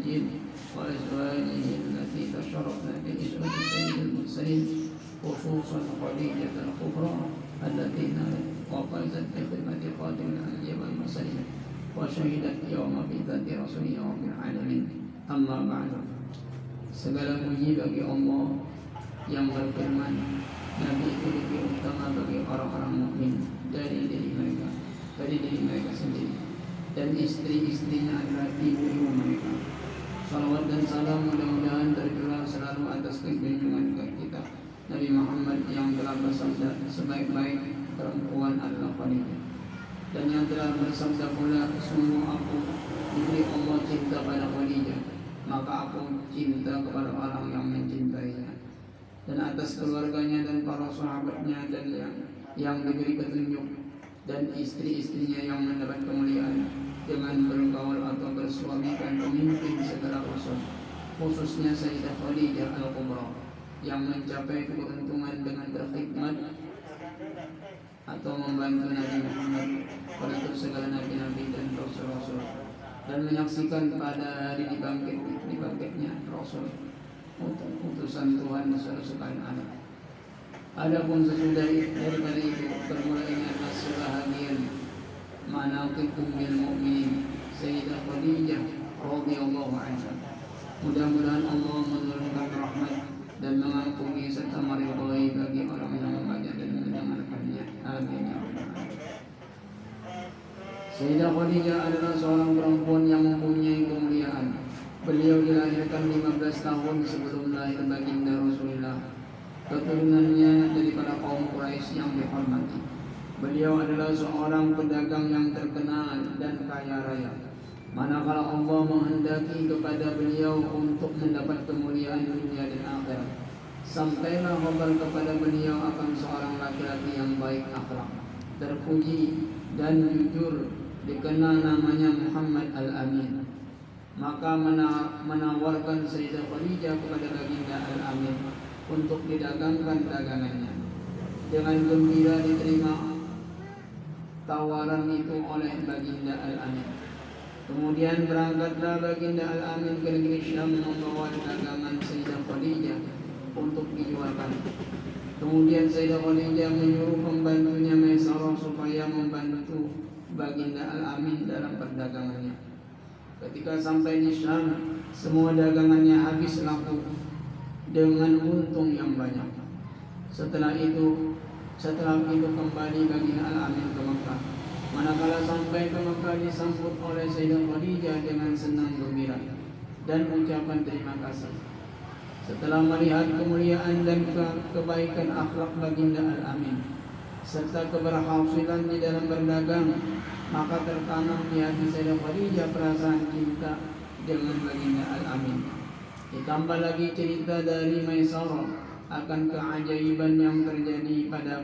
النبيين وأزواجه التي تشرفنا بإسرة سيد المرسلين خصوصا خديجة الكبرى التي نالت وفازت بخدمة خاتم الأنبياء والمرسلين وشهدت يوم بذات رسول رب العالمين. Amma ba'du. Segala puji bagi Allah yang berfirman, Nabi itu lebih utama bagi orang-orang mukmin dari diri mereka sendiri, dan istri-istrinya adalah ibu-ibu mereka. Salawat dan salam mudah-mudahan tercurah selalu atas junjungan kita Nabi Muhammad yang telah bersabda, sebaik-baik perempuan adalah wanita, dan yang telah bersabda pula, sungguh aku diberi Allah cinta pada Khadijah, maka aku cinta kepada orang yang mencintainya, dan atas keluarganya dan para sahabatnya dan yang diberi petunjuk, dan istri-istrinya yang mendapat kemuliaan dengan bergaul atau bersuamikan pemimpin segala rasul, khususnya Sayyidah Khadijah Al-Kubra yang mencapai keberuntungan dengan berkhidmat atau membantu Nabi Muhammad menutup segala nabi-nabi dan rasul-rasul, dan menyaksikan pada hari dibangkitnya Rasul utusan Tuhan seluruh sekalian anak. Adapun sesudah daripada itu bermulainya adalah sebahagian manaqib ummul mukminin Sayyidah Khadijah radhiyallahu anha. Mudah-mudahan Allah menurunkan rahmat dan mengampuni serta meridhai bagi orang yang membaca dan mendengarkannya. Amin ya rabbal alamin. Sayyidah Khadijah adalah seorang perempuan yang mempunyai kemuliaan. Beliau dilahirkan 15 tahun sebelum lahir baginda Rasulullah. Keturunannya daripada kaum Quraisy yang dihormati. Beliau adalah seorang pedagang yang terkenal dan kaya raya. Manakala Allah menghendaki kepada beliau untuk mendapat kemuliaan dunia dan akhirat, sampailah kabar kepada beliau akan seorang laki-laki yang baik akhlak, terpuji dan jujur, dikenal namanya Muhammad Al-Amin. Maka menawarkan Sayyidah Khadijah kepada baginda Al-Amin untuk didagangkan dagangannya. Dengan gembira diterima tawaran itu oleh baginda Al-Amin. Kemudian berangkatlah baginda Al-Amin ke negeri Syam membawa dagangan Sayyidah Khadijah untuk dijualkan. Kemudian Sayyidah Khadijah menyuruh pembantunya Maisarah supaya membantu baginda Al-Amin dalam perdagangannya. Ketika sampai di Syam, semua dagangannya habis laku dengan untung yang banyak. Setelah itu kembali baginda Al-Amin ke Mekah. Manakala sampai ke Mekah disambut oleh Sayyidah Khadijah dengan senang gembira dan ucapan terima kasih. Setelah melihat kemuliaan dan kebaikan akhlak baginda Al-Amin serta keberhasilan di dalam berdagang, maka tertanam di hati Sayyidah Khadijah perasaan cinta dengan baginda Al-Amin. Ditambah lagi cerita dari Maisarah akan keajaiban yang terjadi pada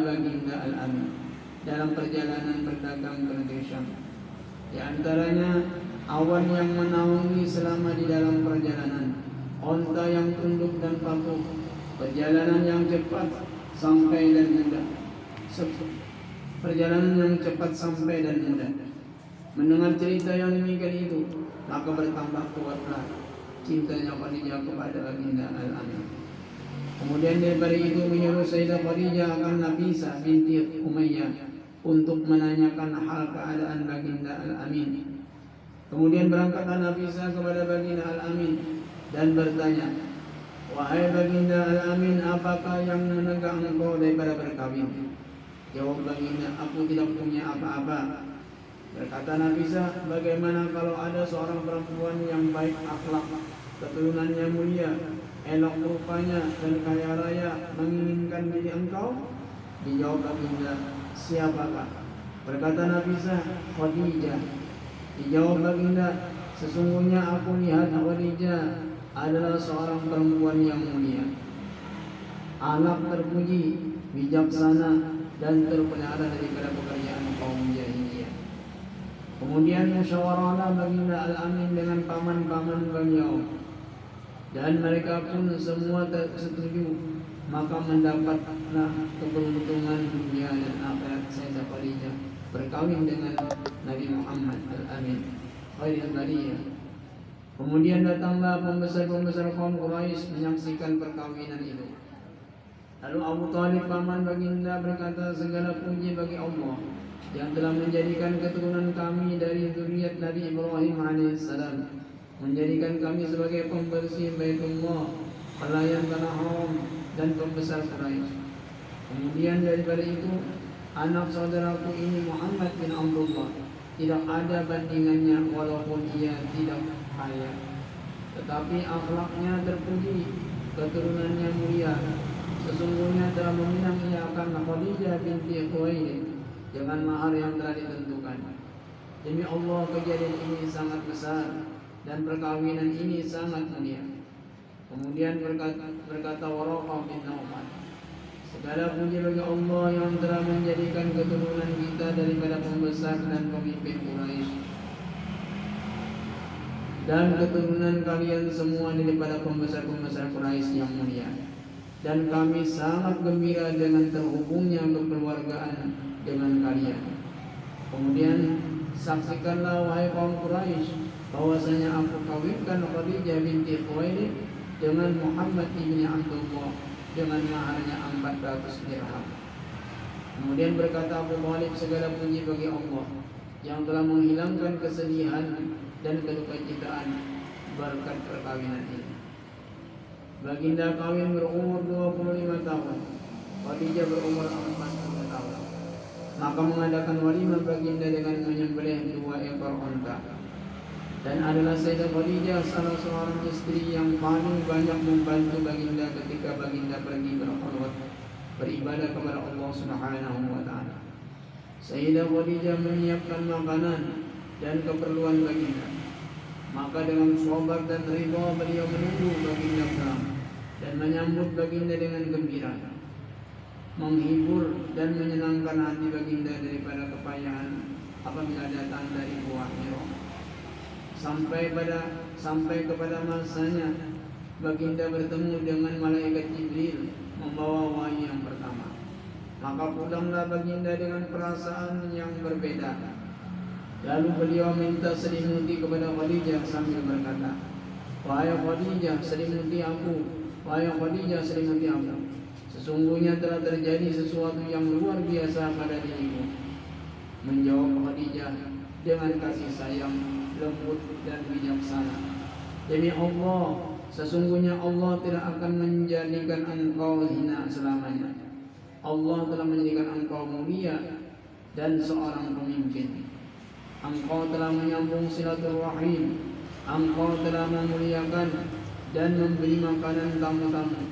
baginda Al-Amin dalam perjalanan berdagang ke negeri Syam. Di antaranya awan yang menaungi selama di dalam perjalanan, onta yang tunduk dan patuh, perjalanan yang cepat sampai dan mudah. Perjalanan yang cepat sampai dan mudah. Mendengar cerita yang demikian itu, maka bertambah kuatlah cintanya Khadijah kepada baginda Al-Amin. Kemudian daripada itu menyuruh Sayyidah Khadijah akan Nafisah binti Umayyah untuk menanyakan hal keadaan baginda Al-Amin. Kemudian berangkatlah Nafisah kepada baginda Al-Amin dan bertanya, "Wahai baginda Al-Amin, apakah yang menegak engkau daripada berkawin?" Jawab baginda, "Aku tidak punya apa-apa." Berkata Nafisah, "Bagaimana kalau ada seorang perempuan yang baik akhlak, keturunannya mulia, elok rupanya dan kaya raya menginginkan diri engkau?" Dijawab baginda, "Siapakah?" Berkata Nafisah, "Khadijah." Dijawab baginda, "Sesungguhnya aku lihat Khadijah adalah seorang perempuan yang mulia, anak terpuji, bijaksana, dan terpelihara daripada pekerjaan kaum jahiliyah." Kemudian musyawarahlah baginda Al-Amin dengan paman-paman beliau, dan mereka pun semua setuju. Maka mendapatlah keberuntungan dunia dan akhirat Sayyidah Khadijah berkawin dengan Nabi Muhammad Al-Amin. khairil bariyah. Kemudian datanglah pembesar-pembesar kaum Quraisy menyaksikan perkawinan itu. Lalu Abu Thalib paman baginda berkata, segala puji bagi Allah yang telah menjadikan keturunan kami dari zuriat Nabi Ibrahim alaihissalam, menjadikan kami sebagai pembersih Baitullah, pelayan tanah haram dan pembesar Quraisy. Kemudian daripada itu, anak saudaraku ini Muhammad bin Abdullah tidak ada bandingannya walaupun ia tidak kaya, tetapi akhlaknya terpuji, keturunannya mulia. Sesungguhnya telah meminang ia akan Khadijah binti Khuwailid dengan mahar yang telah ditentukan. Demi Allah, kejadian ini sangat besar dan perkawinan ini sangat mulia. Kemudian berkata Waraqah bin Nawfal, segala puji bagi Allah yang telah menjadikan keturunan kita daripada pembesar dan pemimpin Quraisy, dan keturunan kalian semua daripada pembesar-pembesar Quraisy yang mulia. Dan kami sangat gembira dengan terhubungnya kekeluargaan dengan kalian. Kemudian saksikanlah wahai kaum Quraisy bahwasanya aku kawinkan Khadijah binti Khuwailid dengan Muhammad ibni Abdullah dengan maharnya 400 dirham. Kemudian berkata Abu Thalib, segala puji bagi Allah yang telah menghilangkan kesedihan dan kedukacitaan berkat perkawinan ini. Baginda kawin berumur 25 tahun, Khadijah berumur 40 tahun. Maka mengadakan walimah baginda dengan menyembelih 2 ekor unta. Dan adalah Sayyidah Khadijah salah seorang istri yang paling banyak membantu baginda ketika baginda pergi berkhulwat beribadah kepada Allah Subhanahu wa taala. Sayyidah Khadijah menyiapkan makanan dan keperluan baginda. Maka dengan sabar dan ridha beliau menunggu baginda pulang dan menyambut baginda dengan gembira, menghibur dan menyenangkan hati baginda daripada kepayahan apabila datang dari Gua Hira. Sampai kepada masanya baginda bertemu dengan malaikat Jibril membawa wahyu yang pertama. Maka pulanglah baginda dengan perasaan yang berbeda. Lalu beliau minta selimuti kepada Khadijah sambil berkata, wahai Khadijah, selimuti aku. Wahai Khadijah, selimuti aku. Sesungguhnya telah terjadi sesuatu yang luar biasa pada diriku. Menjawab Khadijah dengan kasih sayang, lembut dan bijaksana, demi Allah, sesungguhnya Allah tidak akan menjadikan engkau hina selamanya. Allah telah menjadikan engkau mulia dan seorang pemimpin. Engkau telah menyambung silaturahim, engkau telah memuliakan dan memberi makanan tamu-tamu,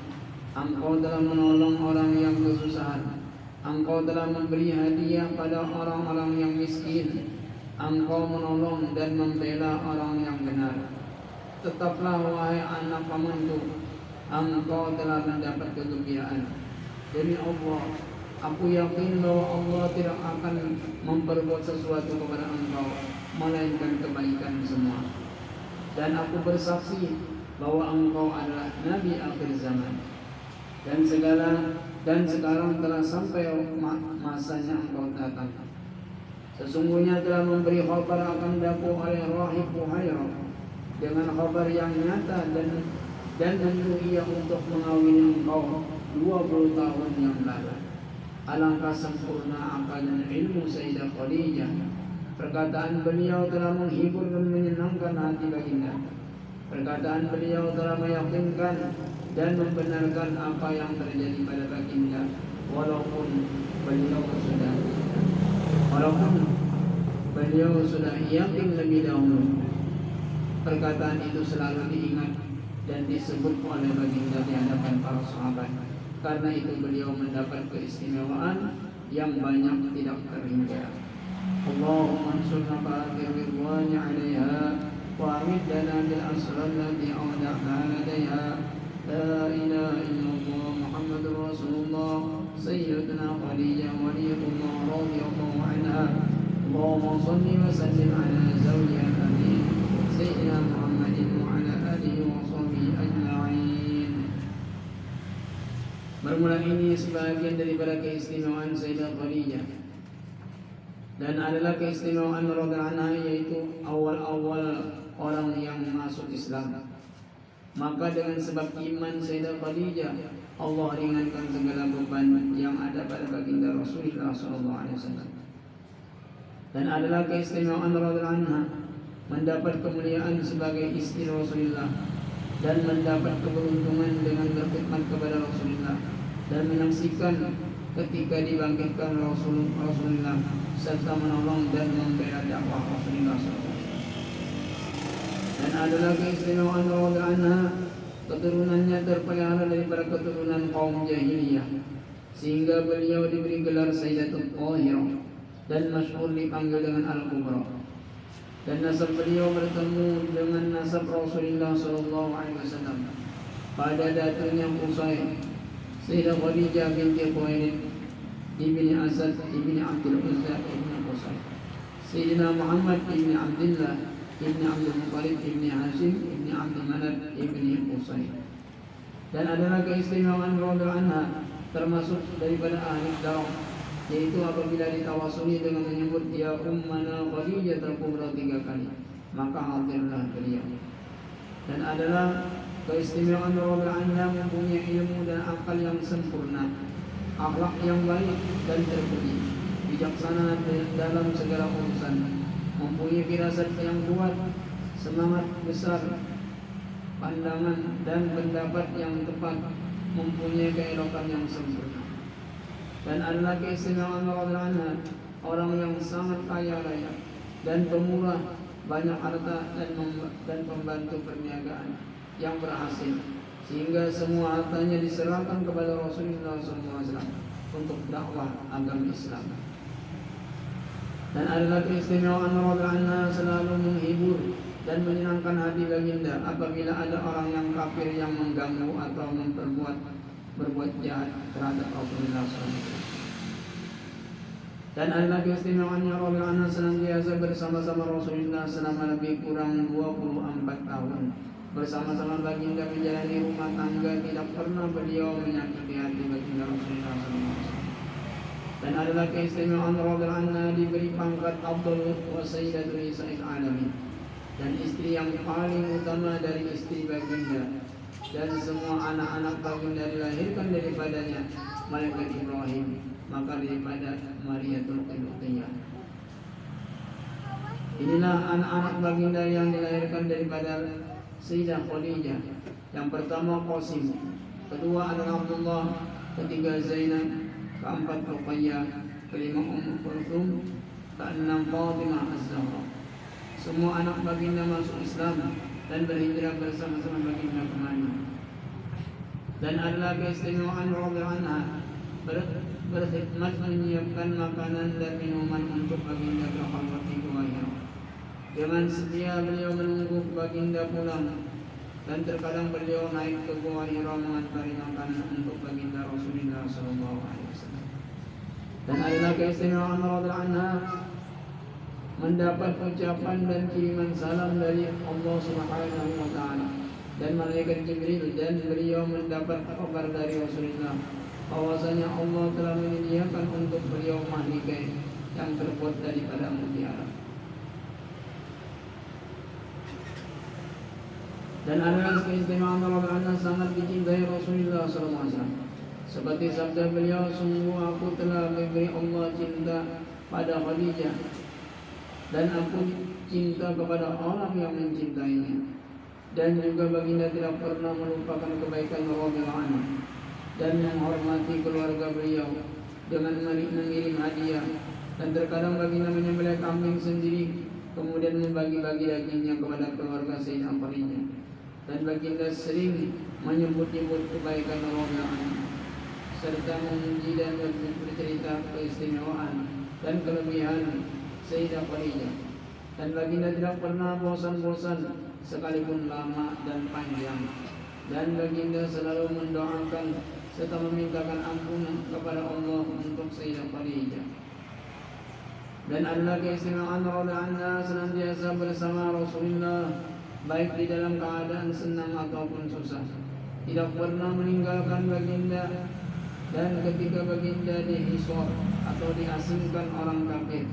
engkau telah menolong orang yang kesusahan, engkau telah memberi hadiah pada orang-orang yang miskin, engkau menolong dan membela orang yang benar. Tetaplah wahai anak pamanku, engkau telah mendapat kegembiraan. Demi Allah, aku yakin bahwa Allah tidak akan memperbuat sesuatu kepada engkau melainkan kebaikan semua. Dan aku bersaksi bahwa engkau adalah Nabi akhir zaman. Dan sekarang telah sampai masanya engkau datang. Sesungguhnya telah memberi khabar akan daku oleh Rahib Buhairah dengan khabar yang nyata dan menyuruh ia untuk mengawini engkau 20 tahun yang lalu. Alangkah sempurna akal dan ilmu Sayyidah Khadijah. Perkataan beliau telah menghibur dan menyenangkan hati baginda. Perkataan beliau telah meyakinkan dan membenarkan apa yang terjadi pada baginda, walaupun beliau sudah yakin lebih dahulu. Perkataan itu selalu diingat dan disebut oleh baginda di hadapan para sahabat. Karena itu beliau mendapat keistimewaan yang banyak tidak terhingga. Allahumma ansurna ba'athir ridwani 'alaiha wa amiddana bil asrar allati awda'na ladaiha. La ilaha illallah Muhammadur Rasulullah Sayyidatuna Khadijah waliyatullah radhiyallahu anha. Allahumma salli wa sallim ala zawjiha al-amin Sayyidina Muhammadin wa ala alihi wa sahbihi ajma'in. Bermula ini sebagian daripada keistimewaan Sayyidah Khadijah. Dan adalah keistimewaan radhiyallahu anha, yaitu awal-awal orang yang masuk Islam. Maka dengan sebab iman Sayyidah Khadijah, Allah ringankan segala beban yang ada pada baginda Rasulullah SAW. Dan adalah keistimewaan radhiyallahu anha mendapat kemuliaan sebagai istri Rasulullah dan mendapat keberuntungan dengan berkhidmat kepada Rasulullah dan menyaksikan ketika dibangkitkan Rasulullah serta menolong dan membela dakwah Rasulullah SAW. Dan adalah keistimewaan radhiyallahu anha, keturunannya terpelihara daripada keturunan kaum jahiliyah, sehingga beliau diberi gelar Sayyidatul Thahirah dan masyhur dipanggil dengan Al-Kubra. Dan nasab beliau bertemu dengan nasab Rasulullah SAW pada datangnya Qusay, Sayyidah Khadijah binti Khuwailid ibni Asad ibni Abdul Uzza ibni Qusay, Sayyidina Muhammad ibni Abdullah ibni Abdul Muttalib ibni Hashim ibni Abdul Manaf ibni Qusay. Dan adalah keistimewaan radhiyallahu anha termasuk daripada ahli dakwah, yaitu apabila ditawasuli dengan menyebut ya ummana Khadijah al-Kubra 3 kali, maka hadirlah beliau. Dan adalah keistimewaan radhiyallahu anha mempunyai ilmu dan akal yang sempurna, akhlak yang baik dan terpuji, bijaksana dalam segala urusan, mempunyai firasat yang kuat, semangat besar, pandangan dan pendapat yang tepat, mempunyai keelokan yang sempurna. Dan adalah keistimewaan radhiyallahu anha orang yang sangat kaya raya dan pemurah, banyak harta dan pembantu perniagaan yang berhasil, sehingga semua hartanya diserahkan kepada Rasulullah SAW untuk dakwah agama Islam. Dan adalah keistimewaan radhiyallahu anha selalu menghibur dan menyenangkan hati baginda apabila ada orang yang kafir yang mengganggu atau berbuat jahat terhadap Rasulullah SAW. Dan adalah keistimewaannya radhiyallahu anha senantiasa bersama-sama Rasulullah selama lebih kurang 24 tahun. Bersama-sama baginda menjalani rumah tangga, tidak pernah beliau menyakiti hati baginda Rasulullah SAW. Dan adalah keistimewaan radhiyallahu anha diberi pangkat Abdul wa Sayyidatul Nisa'il Alamin, dan istri yang paling utama dari istri baginda, dan semua anak-anak baginda dilahirkan daripadanya malaikat Ibrahim, maka daripada Mariatul Qibtiyah. Inilah anak-anak baginda yang dilahirkan daripada Sayyidah Khadijah. Yang pertama Qasim, kedua adalah Abdullah, ketiga Zainab, keempat Ruqayyah, kelima Kulthum, keenam Fatimah Az-Zahra. Semua anak baginda masuk Islam dan berhijrah bersama-sama baginda ke Madinah. Dan adalah keistimewaan radhiyallahu anha berkhidmat menyiapkan makanan dan minuman untuk baginda ke khalwati Hira. Dengan setia beliau menunggu baginda pulang, dan terkadang beliau naik ke Gua Hira mengantar makanan untuk baginda Rasulullah SAW. Dan adalah keistimewaan radhiyallahu anha mendapat ucapan dan kiriman salam dari Allah Subhanahu wa taala dan malaikat Jibril, dan beliau mendapat kabar dari Rasulullah bahwasanya Allah telah menyediakan untuk beliau mahligai yang terbuat daripada mutiara. Dan adalah keistimewaan radhiyallahu anha sangat dicintai Rasulullah SAW. Seperti sabda beliau, sungguh aku telah memberi Allah cinta pada Khadijah, dan aku cinta kepada orang yang mencintainya. Dan juga baginda tidak pernah melupakan kebaikan radhiyallahu anha dan menghormati keluarga beliau dengan mengirim hadiah. Dan terkadang baginda menyembelih kambing sendiri, kemudian membagi-bagi dagingnya kepada keluarga Sayyidah Khadijah. Dan baginda sering menyebut-nyebut kebaikan radhiyallahu anha serta memuji dan bercerita keistimewaan dan kelebihan Sayyidah Khadijah. Dan baginda tidak pernah bosan-bosan sekalipun lama dan panjang. Dan baginda selalu mendoakan serta memintakan ampunan kepada Allah untuk Sayyidah Khadijah. Dan adalah keistimewaan radhiyallahu anha senantiasa bersama Rasulullah, baik di dalam keadaan senang ataupun susah. Tidak pernah meninggalkan baginda, dan ketika baginda dihisor atau diasingkan orang kafir,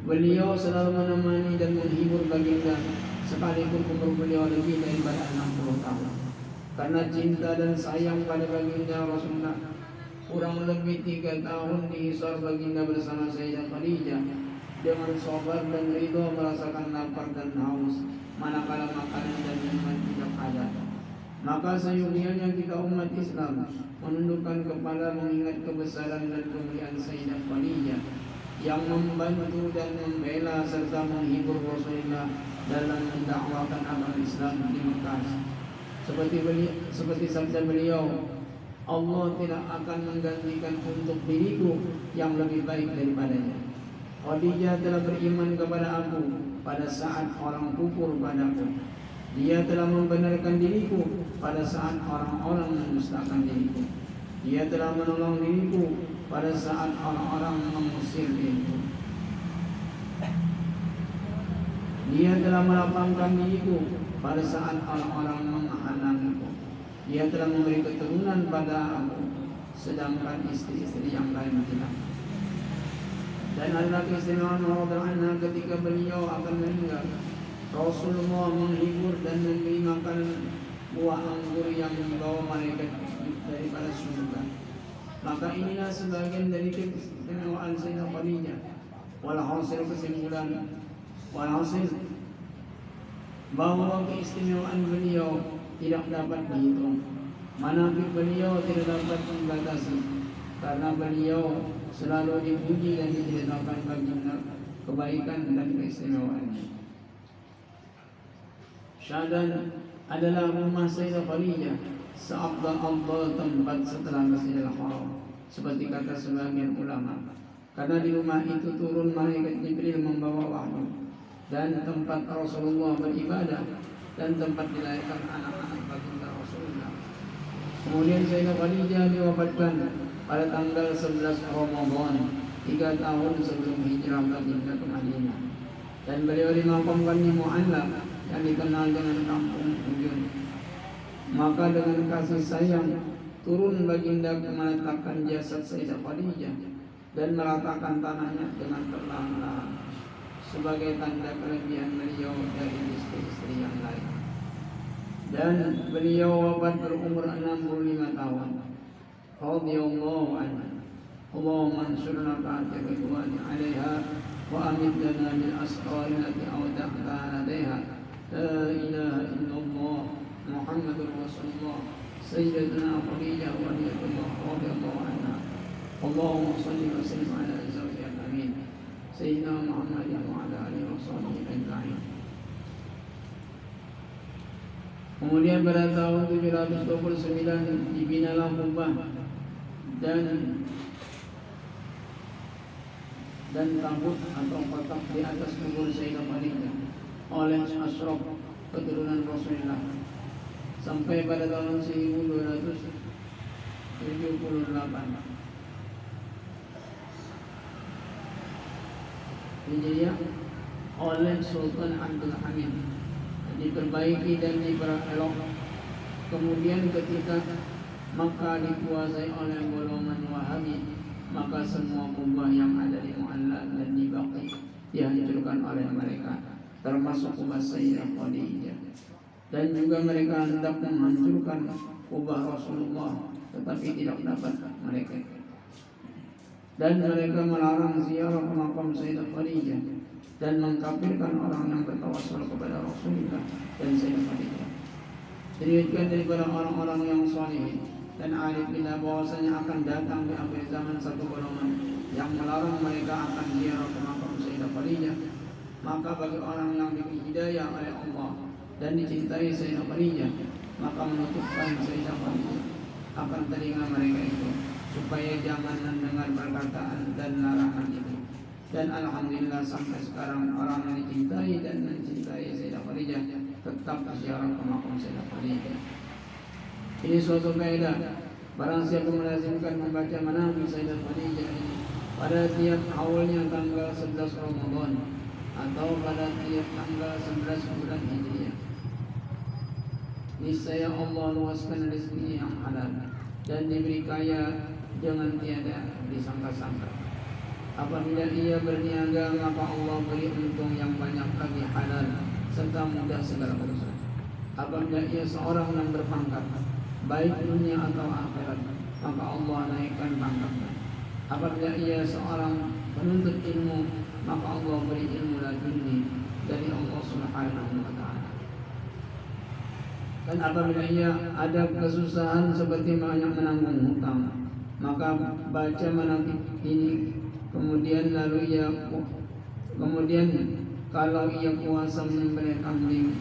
Beliau selalu menemani dan menghibur baginda, sekalipun umur beliau lebih daripada 60 tahun. Karena cinta dan sayang pada baginda Rasulullah, kurang lebih 3 tahun dihisar baginda bersama Sayyidah Khadijah dengan sabar dan ridho merasakan lapar dan haus manakala makanan dan minuman tidak ada. Maka seyogianya kita umat Islam menundukkan kepala mengingat kebesaran dan kemuliaan Sayyidah Khadijah yang membantu dan membela serta menghibur Rasulullah dalam mendakwakan agama Islam di Mekah. Seperti sabda beliau, Allah tidak akan menggantikan untuk diriku yang lebih baik daripadanya. Khadijah telah beriman kepada aku pada saat orang kufur padaku. Dia telah membenarkan diriku pada saat orang-orang mendustakan diriku. Dia telah menolong diriku pada saat orang-orang mengusir diriku. Dia telah melapangkan diriku pada saat orang-orang menghalangiku. Dia telah memberi keturunan pada aku, sedangkan istri-istri yang lain tidak. Dan adalah keistimewaan radhiyallahu ketika beliau akan meninggal, Rasulullah menghibur dan memberi makan buah anggur yang dibawa malaikat daripada surga. Maka inilah sebagian dari keistimewaan Sayyidah Khadijah. Walhasil kesimpulan, walhasil bahwa keistimewaan beliau tidak dapat dihitung. Manaqib beliau tidak dapat dibatasi, karena beliau selalu dipuji dan diceritakan baginda kebaikan dan keistimewaannya. Syahadan adalah rumah Sayyidah Khadijah, seafdal tempat setelah Masjidil Haram, seperti kata sebagian ulama. Karena di rumah itu turun malaikat Jibril membawa wahyu, dan tempat Rasulullah beribadah, dan tempat dilahirkan anak-anak baginda Rasulullah. Kemudian Sayyidah Khadijah diwafatkan pada tanggal 11 Ramadan 3 tahun sebelum hijrah baginda ke Madinah, dan beliau dimakamkan di Mu'alla yang dikenal dengan kampung Ujun. Maka dengan kasih sayang turun baginda meletakkan jasad Sayyidah Khadijah dan meratakan tanahnya dengan perlahan-lahan sebagai tanda kelebihan beliau dari istri-istri yang lain. Dan beliau wafat berumur 65 tahun. Radhiyallahu anha. Allahumma ansurna ba'da ridwani 'alaiha wa amidna bil asrar allati awda'ta 'alaiha. La ilaha illallah Muhammadur Rasulullah Sayyidatuna Khadijah radhiyallahu anha. Allahumma shalli wa sallim ala zawjihil amin Sayyidina Muhammad wa ala alihi wa sahbihi ajma'in. Kemudian pada tahun 729 dibinalah kubah dan tabut atau kotak di atas kubur Sayyidah Khadijah oleh Ashraf keturunan Rasulullah sampai pada tahun 1278 Hijriah oleh Sultan Abdul Hamid, diperbaiki dan diperelok. Kemudian ketika Makkah dikuasai oleh golongan Wahabi, maka semua kubah yang ada di Mu'alla dan di Baqi dihancurkan oleh mereka, termasuk kubah Sayyidah Khadijah. Dan juga mereka hendak menghancurkan kubah Rasulullah, tetapi tidak dapat mereka. Dan mereka melarang ziarah ke makam Sayyidah Khadijah dan mengkafirkan orang yang bertawassul kepada Rasulullah dan Sayyidah Khadijah. Diriwayatkan daripada orang-orang yang saleh dan arif billah bahwasanya akan datang di akhir zaman satu golongan yang melarang mereka akan ziarah ke makam Sayyidah Khadijah. Maka bagi orang yang diberi hidayah oleh Allah dan dicintai Sayyidah Khadijah, maka menutupkan Sayyidah Khadijah akan telinga mereka itu, supaya jangan mendengar perkataan dan larangan itu. Dan alhamdulillah sampai sekarang orang yang dicintai dan mencintai Sayyidah Khadijah tetap ziarah ke makam Sayyidah Khadijah. Ini suatu kaidah, barang siapa melazimkan membaca manaqib Sayyidah Khadijah ini pada tiap awalnya tanggal 11 Ramadan atau pada tiap tanggal 11 bulan Hijriah, niscaya Allah luaskan rezeki yang halal dan diberi kaya dengan tiada disangka-sangka. Apabila ia berniaga, maka Allah beri untung yang banyak lagi halal serta mudah segala urusan. Apabila ia seorang yang berpangkat, baik dunia atau akhirat, maka Allah naikkan pangkatnya. Apabila ia seorang penuntut ilmu, maka Allah beri ilmu laduni dari Allah Subhanahu wa Ta'ala. Dan apabila ia ada kesusahan seperti banyak menanggung hutang, maka baca manaqib ini, kemudian kalau ia kuasa menyembelih kambing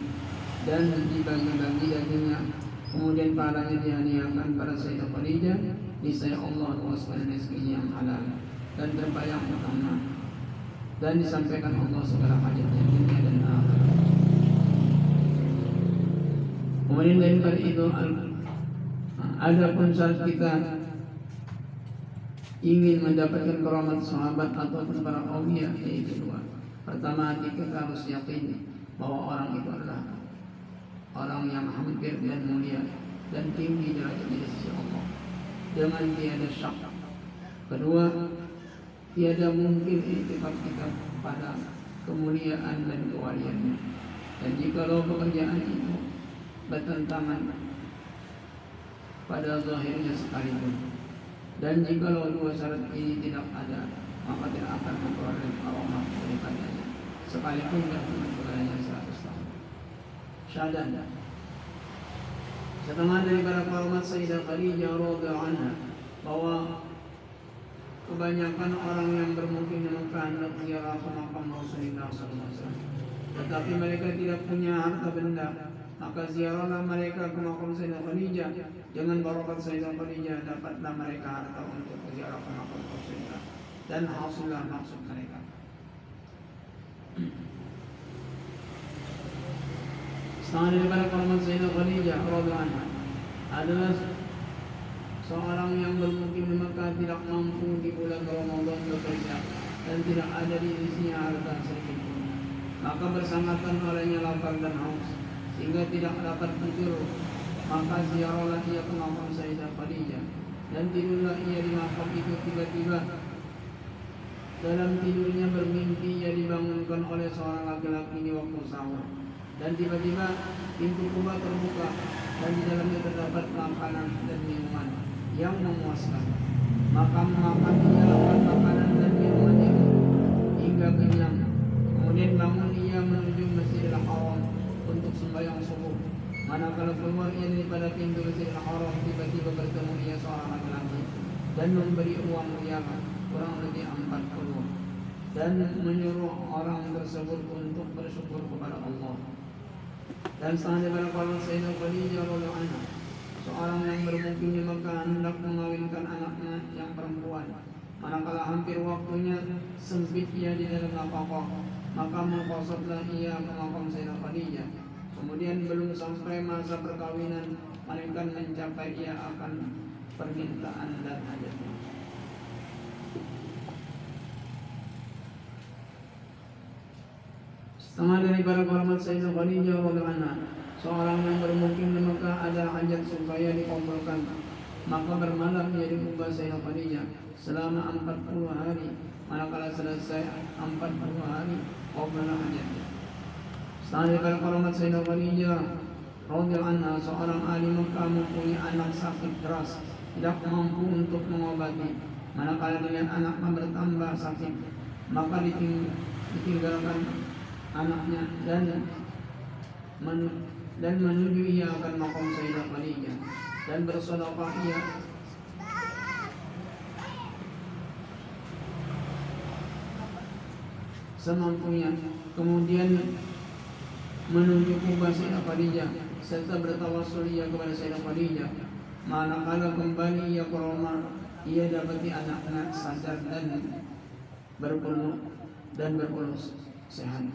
dan dibagi-bagi dagingnya, kemudian pahalanya dihadiahkan pada Sayyidah Khadijah, niscaya Allah luaskan rezekinya yang halal dan terbayang utama, dan disampaikan Allah segala hajatnya dunia dan akhirat. Kemudian daripada itu, ada pun saat kita ingin mendapatkan keramat sahabat ataupun para aulia, yaitu dua. Pertama, hati kita harus yakin bahwa orang itu adalah orang yang hampir dan mulia dan tinggi derajatnya di sisi Allah, dengan tiada syak. Kedua, tiada mungkin iktikad kita pada kemuliaan dan kewaliannya. Dan jikalau pekerjaan itu bertentangan pada zahirnya sekalipun, dan jikalau dua syarat ini tidak ada, maka tidak akan memperoleh aromah daripadanya, sekalipun berteman kepadanya 100 tahun. Syahadat. Setengah daripada keramat Sayyidah Khadijah radhiyallahu anha bahwa kebanyakan orang yang bermukim di Mekah hendak ziarah ke makam Rasulullah SAW, tetapi mereka tidak punya harta benda, maka ziarahlah mereka ke makam Sayyidah Khadijah. Dengan barakat Sayyidah Khadijah dapatlah mereka harta untuk ziarah ke makam Rasulullah, dan hasillah maksud mereka. Setengah daripada keramat Sayyidah Khadijah radhiyallahu anha adalah seorang yang bermukim di Mekah tidak mampu di bulan Ramadan bekerja dan tidak ada di sisinya harta sedikit pun, maka bersangatan olehnya lapar dan haus sehingga tidak dapat tidur, maka ziarahlah ia ke makam Sayyidah Khadijah, dan tidurlah ia di makam itu. Tiba-tiba dalam tidurnya bermimpi ia dibangunkan oleh seorang laki-laki di waktu sahur, dan tiba-tiba pintu kubah terbuka dan di dalamnya terdapat makanan dan minuman yang memuaskan. Maka makan ia makanan dan minuman itu hingga kenyang. Kemudian bangun ia menuju Masjidil Haram untuk sembahyang subuh. Manakala keluar ia daripada pintu Masjidil Haram, tiba-tiba bertemu ia seorang laki-laki dan memberi uang ia kurang lebih 40, dan menyuruh orang tersebut untuk bersyukur kepada Allah. Dan setengah daripada keramat Sayyidah Khadijah radhiyallahu anha, seorang yang bermukim di Mekah hendak mengawinkan anaknya yang perempuan. Manakala hampir waktunya, sempit ia di dalam nafkah, maka mengqasadlah ia ke makam Sayyidah Khadijah. Kemudian belum sampai masa perkawinan, melainkan mencapai ia akan permintaan dan hajatnya. Setengah daripada keramat Sayyidah Khadijah radhiyallahu anha, seorang yang bermukim di Mekah ada hajat supaya dikabulkan, maka bermalam ia di kubah Sayyidah Khadijah selama 40 hari. Manakala selesai 40 hari, qabullah hajatnya. Setengah daripada keramat Sayyidah Khadijah radhiyallahu anha, seorang ahli Mekah mempunyai anak sakit keras, tidak mampu untuk mengobati. Manakala dengan anaknya bertambah sakit, maka ditinggalkan anaknya dan menuju ia akan makam Sayyidah Khadijah dan bersedekah ia semampunya. Kemudian menuju kubah Sayyidah Khadijah serta bertawassul ia kepada Sayyidah Khadijah. Manakala kembali ia ke rumah, ia dapati anaknya sadar dan berpeluh sehat.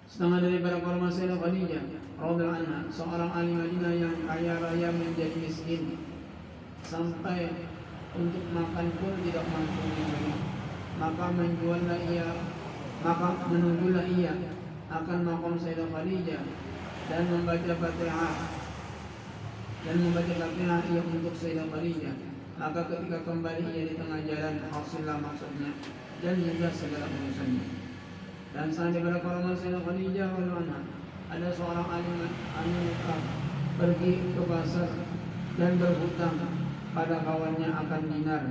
Setengah daripada keramat Sayyidah Khadijah radhiyallahu anha, seorang ahli Madinah yang kaya raya menjadi miskin sampai untuk makan pun tidak mampu membeli, maka menunggulah ia akan makam Sayyidah Khadijah dan membaca Fatihah ia untuk Sayyidah Khadijah. maka ketika kembali ia di tengah jalan hasillah maksudnya dan juga segala urusannya. Dan saat daripada kalangan Sayyidah Khadijah radhiyallahu anha, ada seorang alim pergi ke pasar dan berhutang pada kawannya akan dinar.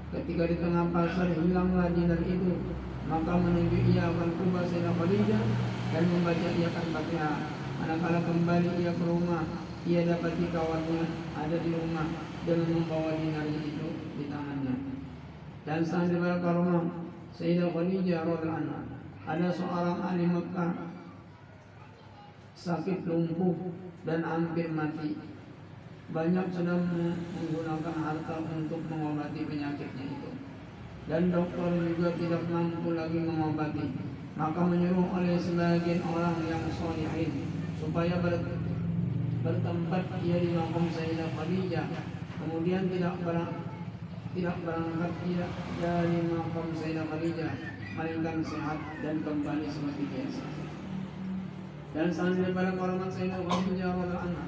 Ketika di tengah pasar hilanglah dinar itu, maka menuju ia akan kubah Sayyidah Khadijah dan membaca ia akan Fatihah. Manakala kembali ia ke rumah, ia dapati kawannya ada di rumah dan membawa dinarnya itu di tangannya. Dan saat daripada ke rumah Sayyidah Khadijah radhiyallahu anha, ada seorang ahli Mekah sakit lumpuh dan hampir mati. Banyak sedang menggunakan harta untuk mengobati penyakitnya itu, dan dokter juga tidak mampu lagi mengobati. Maka menyuruh oleh sebagian orang yang sholihin supaya bertempat ia di makam Sayyidah Khadijah. Kemudian tidak berangkat ia dari makam Sayyidah Khadijah, melainkan sehat dan kembali seperti biasa. Dan saat daripada kalangan Sayyidah Khadijah radhiyallahu anha,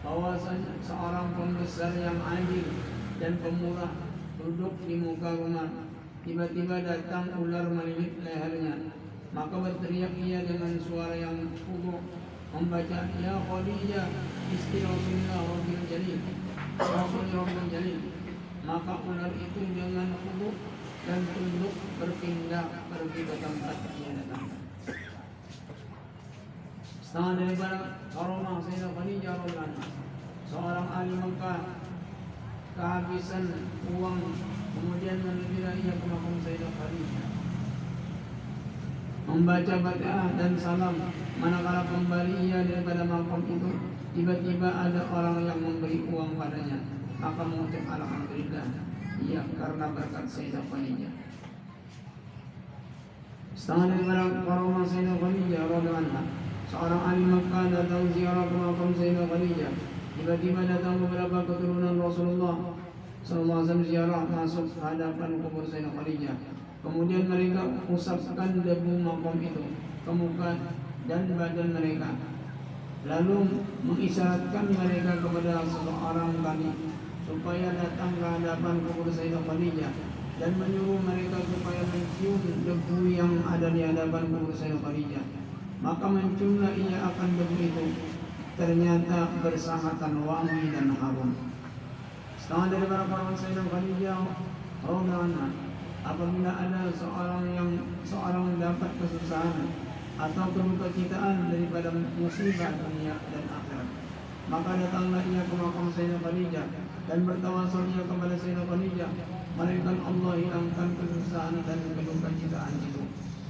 bahwasanya seorang pembesar yang adil dan pemurah duduk di muka rumah. Tiba-tiba datang ular melilit lehernya, maka berteriak ia dengan suara yang khusyuk membaca ya Khadijah istri Rasulullah Rabbil Jalil, Rasulullah Rabbil Jalil. Maka ular itu dengan khusyuk dan tunduk berpindah pergi ke tempat ia datang. Setengah daripada karomah Sayyidah Khadijah radhiyallahu anha, seorang ahli Mekah kehabisan uang, kemudian menujulah ia ke makam Sayyidah Khadijah, membaca Fatihah dan salam. Manakala kembali ia daripada makam itu, tiba-tiba ada orang yang memberi uang padanya, maka mengucap alhamdulillah ia karena berkat Sayyidah Khadijah. Setengah daripada karomah Sayyidah Khadijah radhiyallahu anha, seorang ahli Makkah datang ziarah ke makam Sayyidah Khadijah. Tiba-tiba datang beberapa keturunan Rasulullah SAW ziarah masuk ke hadapan kubur Sayyidah Khadijah. Kemudian mereka usapkan debu makam itu ke muka dan badan mereka, lalu mengisyaratkan mereka kepada seorang tadi supaya datang ke hadapan kubur Sayyidah Khadijah dan menyuruh mereka supaya mencium debu yang ada di hadapan kubur Sayyidah Khadijah. Maka menciumlah ia akan debu itu, ternyata bersangatan wangi dan harum. Setengah daripada kalangan Sayyidah Khadijah radhiyallahu anha, apabila ada seorang dapat kesusahan atau kedukaan daripada musibah dunia dan akhirat, maka datanglah ia ke makam Sayyidah Khadijah dan bertawasul ia kepada Sayyidah Khadijah, melainkan Allah hilangkan kesusahan dan kedukaan itu,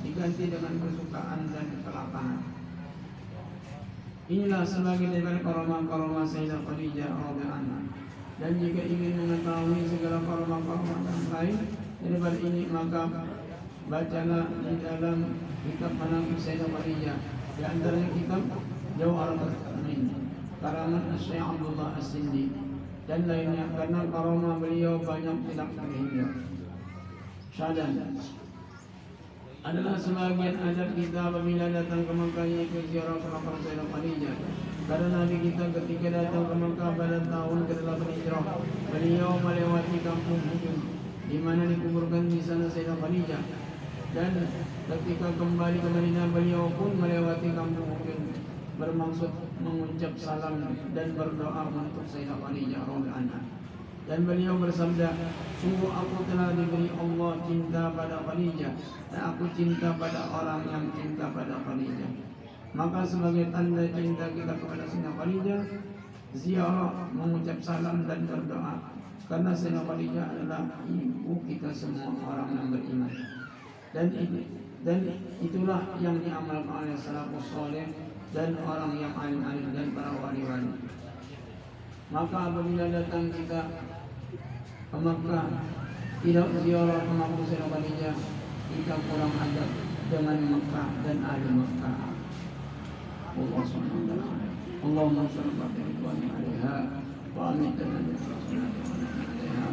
diganti dengan kesukaan dan kelapangan. Inilah sebagai daripada karomah Sayyidah Khadijah radhiyallahu anha. Dan jika ingin mengetahui segala karomah yang lain daripada ini, maka bacalah di dalam kitab Manaqib Sayyidah Khadijah, di antaranya kitab Jawharatul Kamal karangan Syekh Abdullah As-Sindi dan lainnya, karena karomah beliau banyak tidak terhingga. Syahadat adalah sebagian adab kita apabila datang ke Makkah, yaitu ziarah ke makam Sayyidah Khadijah. Karena Nabi kita ketika datang ke Makkah pada tahun ke-8 Hijrah, beliau melewati kampung Hujun, di mana dikuburkan di sana Sayyidah Khadijah. Dan ketika kembali ke Madinah, beliau pun melewati kampung Hujun, bermaksud mengucap salam dan berdoa untuk Sayyidah Khadijah radhiyallahu anha. Dan beliau bersabda, sungguh aku telah diberi Allah cinta pada Khadijah, dan aku cinta pada orang yang cinta pada Khadijah. Maka sebagai tanda cinta kita kepada Sayyidah Khadijah, ziarah, mengucap salam dan berdoa, karena Sayyidah Khadijah adalah ibu kita semua orang yang beriman. Dan itulah yang diamalkan oleh salafus saleh dan orang yang alim-alim dan para wali-wali. Maka apabila datang kita ke Makkah, tidak ziarah ke makam Sayyidah Khadijah, kita kurang adab dengan Makkah dan ahli Makkah. Allah subhanahu wa ta'ala. Allahumma salli alaiha wa amitna bi alaiha.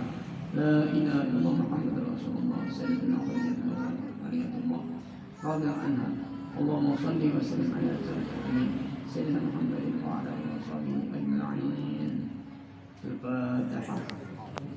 La ilaha illallah Muhammadur Rasulullah sayyidina Rasulullah radhiyallahu anha. Allahumma salli wa sallim ala sayyidina Muhammadin wa ala alihi wa sahbihi ajma'in. Al-Fatihah.